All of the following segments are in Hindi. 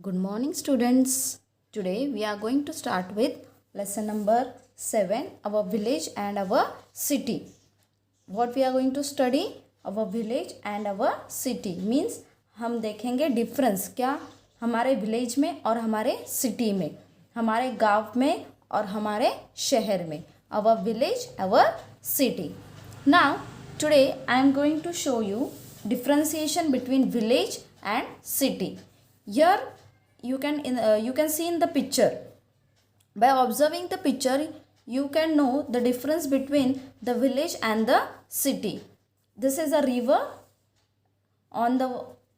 Good morning, students. Today we are going to start with lesson number 7, our village and our city. What we are going to study? Our village and our city means हम देखेंगे डिफरेंस क्या हमारे विलेज में और हमारे सिटी में, हमारे गांव में और हमारे शहर में. Our village, our city. Now today I am going to show you differentiation between village and city. Here you can see in the picture. By observing the picture you can know the difference between the village and the city. This is a river. On the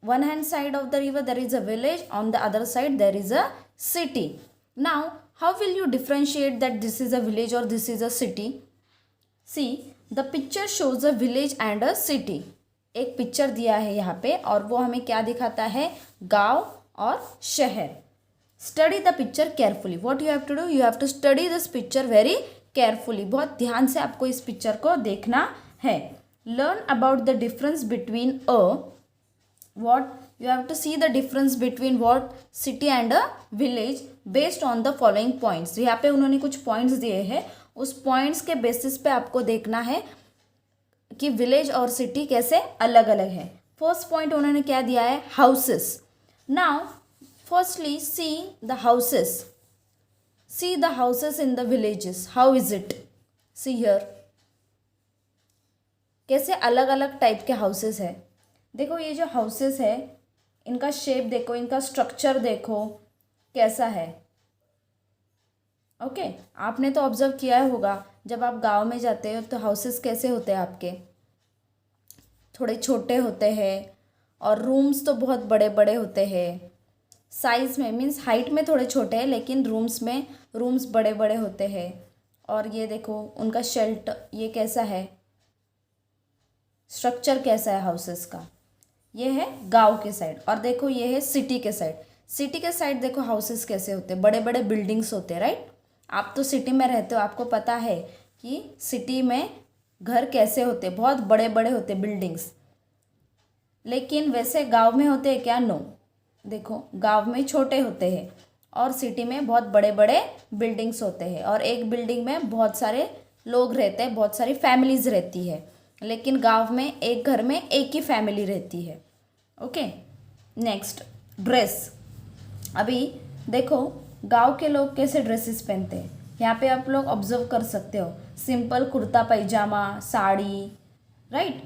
one hand side of the river there is a village, on the other side there is a city. Now how will you differentiate that this is a village or this is a city? See, the picture shows a village and a city. एक पिक्चर दिया है यहाँ पे और वो हमें क्या दिखाता है, गांव और शहर. Study the picture carefully. What you have to do, you have to study this picture very carefully. बहुत ध्यान से आपको इस पिक्चर को देखना है. Learn about the difference between what you have to see the difference between what city and a village based on the following points. यहाँ पे उन्होंने कुछ पॉइंट्स दिए हैं, उस पॉइंट्स के बेसिस पे आपको देखना है कि विलेज और सिटी कैसे अलग अलग है. फर्स्ट पॉइंट उन्होंने क्या दिया है, houses. Now firstly see the houses. See the houses in the villages. How is it? See here. कैसे अलग अलग टाइप के हाउसेस है. देखो ये जो हाउसेस है इनका शेप देखो, इनका स्ट्रक्चर देखो कैसा है. ओके आपने तो ऑब्जर्व किया होगा जब आप गांव में जाते हो तो हाउसेस कैसे होते हैं आपके, थोड़े छोटे होते हैं और रूम्स तो बहुत बड़े बड़े होते हैं. साइज़ में मीन्स हाइट में थोड़े छोटे हैं लेकिन रूम्स बड़े बड़े होते हैं. और ये देखो उनका शेल्टर ये कैसा है, स्ट्रक्चर कैसा है हाउसेस का. ये है गांव के साइड और देखो ये है सिटी के साइड. सिटी के साइड देखो हाउसेस कैसे होते हैं, बड़े बड़े बिल्डिंग्स होते हैं. राइट, आप तो सिटी में रहते हो, आपको पता है कि सिटी में घर कैसे होते हैं, बहुत बड़े बड़े होते बिल्डिंग्स. लेकिन वैसे गांव में होते हैं क्या? नो. देखो गांव में छोटे होते हैं और सिटी में बहुत बड़े बड़े बिल्डिंग्स होते हैं और एक बिल्डिंग में बहुत सारे लोग रहते हैं, बहुत सारी फैमिलीज रहती है. लेकिन गांव में एक घर में एक ही फैमिली रहती है. Okay next, dress. अभी देखो गांव के लोग कैसे ड्रेसेस पहनते हैं. यहाँ पे आप लोग ऑब्जर्व कर सकते हो, सिंपल कुर्ता पैजामा साड़ी. राइट,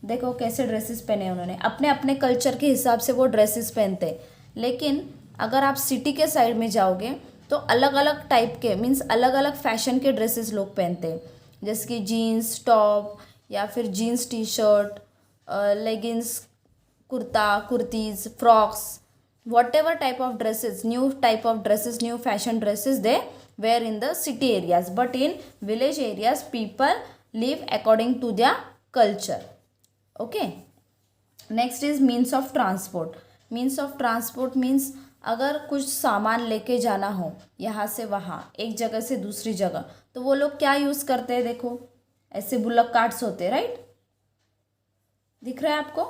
देखो कैसे ड्रेसेस पहने उन्होंने, अपने अपने कल्चर के हिसाब से वो ड्रेसेस पहनते हैं. लेकिन अगर आप सिटी के साइड में जाओगे तो अलग अलग टाइप के मीन्स अलग अलग फैशन के ड्रेसेस लोग पहनते हैं. जैसे कि जीन्स टॉप या फिर jeans T shirt, leggings, kurta kurtis, frocks, whatever type of dresses, new type of dresses, new fashion dresses they wear in the city areas. But in village areas people live according to their culture. Okay, next is means of transport. means of transport means अगर कुछ सामान लेके जाना हो यहाँ से वहाँ, एक जगह से दूसरी जगह, तो वो लोग क्या यूज़ करते हैं. देखो ऐसे बुलक कार्ट्स होते हैं. राइट, दिख रहा है आपको,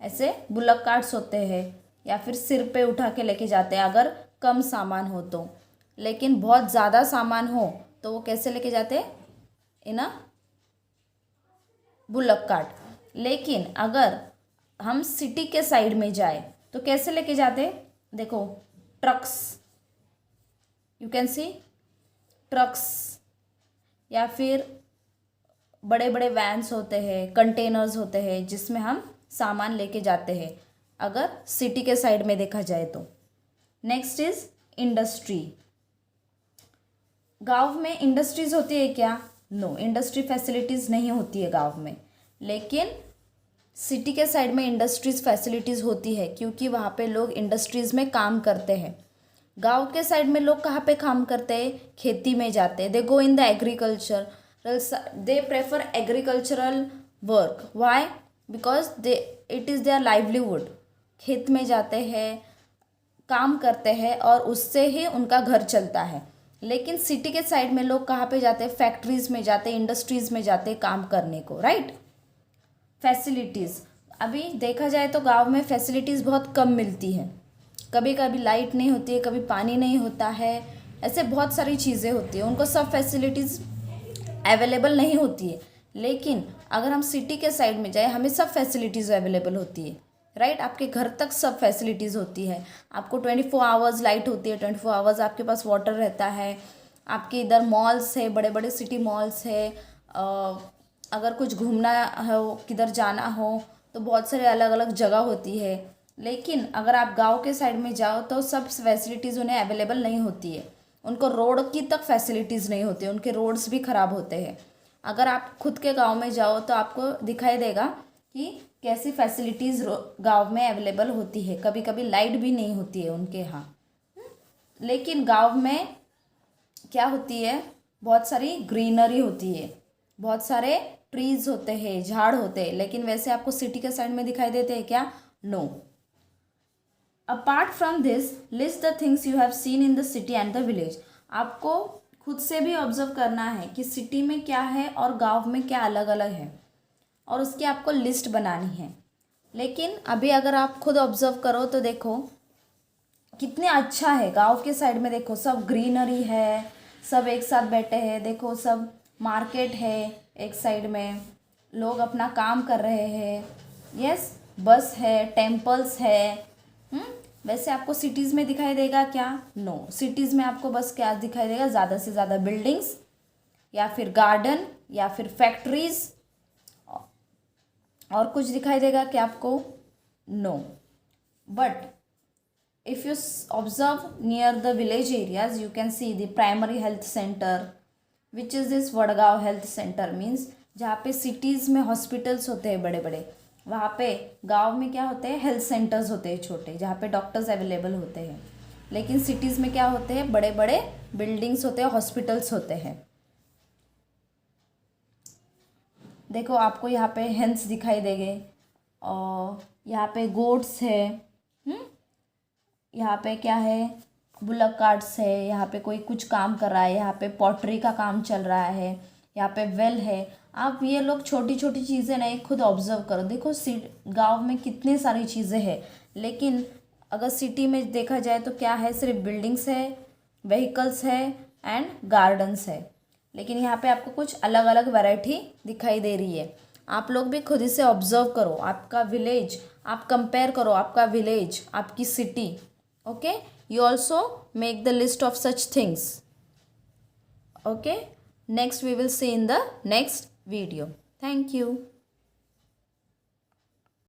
ऐसे बुलक कार्ट्स होते हैं या फिर सिर पे उठा के लेके जाते हैं अगर कम सामान हो तो. लेकिन बहुत ज़्यादा सामान हो तो वो कैसे लेके जाते हैं, इन अ बुलक कार्ट. लेकिन अगर हम सिटी के साइड में जाए तो कैसे लेके जाते हैं. देखो trucks, you can see trucks या फिर बड़े बड़े वैन्स होते हैं, कंटेनर्स होते हैं जिसमें हम सामान लेके जाते हैं अगर सिटी के साइड में देखा जाए तो. Next is industry. गांव में इंडस्ट्रीज होती है क्या? नो, इंडस्ट्री फैसिलिटीज़ नहीं होती है गांव में. लेकिन सिटी के साइड में इंडस्ट्रीज फैसिलिटीज़ होती है क्योंकि वहाँ पे लोग इंडस्ट्रीज़ में काम करते हैं. गांव के साइड में लोग कहाँ पे काम करते हैं, खेती में जाते हैं. They go in the agriculture, they prefer agricultural work. Why? Because it is their livelihood. खेत में जाते हैं, काम करते हैं और उससे ही उनका घर चलता है. लेकिन सिटी के साइड में लोग कहाँ पे जाते हैं, फैक्ट्रीज़ में जाते हैं, इंडस्ट्रीज़ में जाते हैं काम करने को. Right, facilities. अभी देखा जाए तो गांव में फैसिलिटीज़ बहुत कम मिलती है. कभी कभी लाइट नहीं होती है, कभी पानी नहीं होता है, ऐसे बहुत सारी चीज़ें होती है, उनको सब फैसिलिटीज़ अवेलेबल नहीं होती है। लेकिन अगर हम सिटी के साइड में जाए, हमें सब फैसिलिटीज़ अवेलेबल होती है, राइट। आपके घर तक सब फैसिलिटीज़ होती है, आपको 24 आवर्स लाइट होती है, 24 आवर्स आपके पास वाटर रहता है, आपके इधर मॉल्स है, बड़े बड़े सिटी मॉल्स है। अगर कुछ घूमना हो, किधर जाना हो, तो बहुत सारे अलग अलग जगह होती है। लेकिन अगर आप गांव के साइड में जाओ तो सब फैसिलिटीज़ उन्हें अवेलेबल नहीं होती है, उनको रोड की तक फैसिलिटीज़ नहीं होती, उनके रोड्स भी ख़राब होते हैं। अगर आप खुद के गांव में जाओ तो आपको दिखाई देगा कि कैसी फैसिलिटीज़ गांव में अवेलेबल होती है। कभी कभी लाइट भी नहीं होती है उनके यहाँ, लेकिन गांव में क्या होती है, बहुत सारी ग्रीनरी होती है, बहुत सारे ट्रीज होते हैं, झाड़ होते हैं। लेकिन वैसे आपको सिटी के साइड में दिखाई देते हैं क्या? No. Apart from this, list the things you have seen in the city and the village. आपको खुद से भी ऑब्जर्व करना है कि सिटी में क्या है और गांव में क्या अलग अलग है, और उसकी आपको लिस्ट बनानी है। लेकिन अभी अगर आप खुद ऑब्जर्व करो तो देखो कितने अच्छा है। गांव के साइड में देखो सब ग्रीनरी है, सब एक साथ बैठे हैं, देखो सब मार्केट है, एक साइड में लोग अपना काम कर रहे हैं, यस, बस है, टेम्पल्स है। वैसे आपको सिटीज़ में दिखाई देगा क्या? नो। सिटीज़ में आपको बस क्या दिखाई देगा? ज़्यादा से ज़्यादा बिल्डिंग्स, या फिर गार्डन, या फिर फैक्ट्रीज, और कुछ दिखाई देगा क्या आपको? No. But if you observe near the village areas, you can see the primary health center, which is this Wadgaon health centre. Means जहाँ पे सिटीज़ में हॉस्पिटल्स होते हैं बड़े बड़े, वहाँ पे गांव में क्या होते हैं? हेल्थ सेंटर्स होते हैं छोटे, जहाँ पे डॉक्टर्स अवेलेबल होते हैं। लेकिन सिटीज़ में क्या होते हैं? बड़े बड़े बिल्डिंग्स होते हैं, हॉस्पिटल्स होते हैं। देखो आपको यहाँ पे हेंस दिखाई देंगे, और यहाँ पे गोट्स है, यहाँ पे क्या है? बुलक कार्ट्स है, यहाँ पे कोई कुछ काम कर रहा है, यहाँ पे पॉटरी का काम चल रहा है, यहाँ पे वेल है। आप ये लोग छोटी छोटी चीज़ें नहीं, खुद ऑब्जर्व करो। देखो गांव में कितने सारी चीज़ें हैं, लेकिन अगर सिटी में देखा जाए तो क्या है? सिर्फ बिल्डिंग्स है, व्हीकल्स है एंड गार्डन्स है। लेकिन यहाँ पे आपको कुछ अलग अलग वैरायटी दिखाई दे रही है। आप लोग भी खुद से ऑब्जर्व करो आपका विलेज, आप कंपेयर करो आपका विलेज, आपकी city. Okay, you also make the list of such things. Okay, next we will see in the next video. Thank you.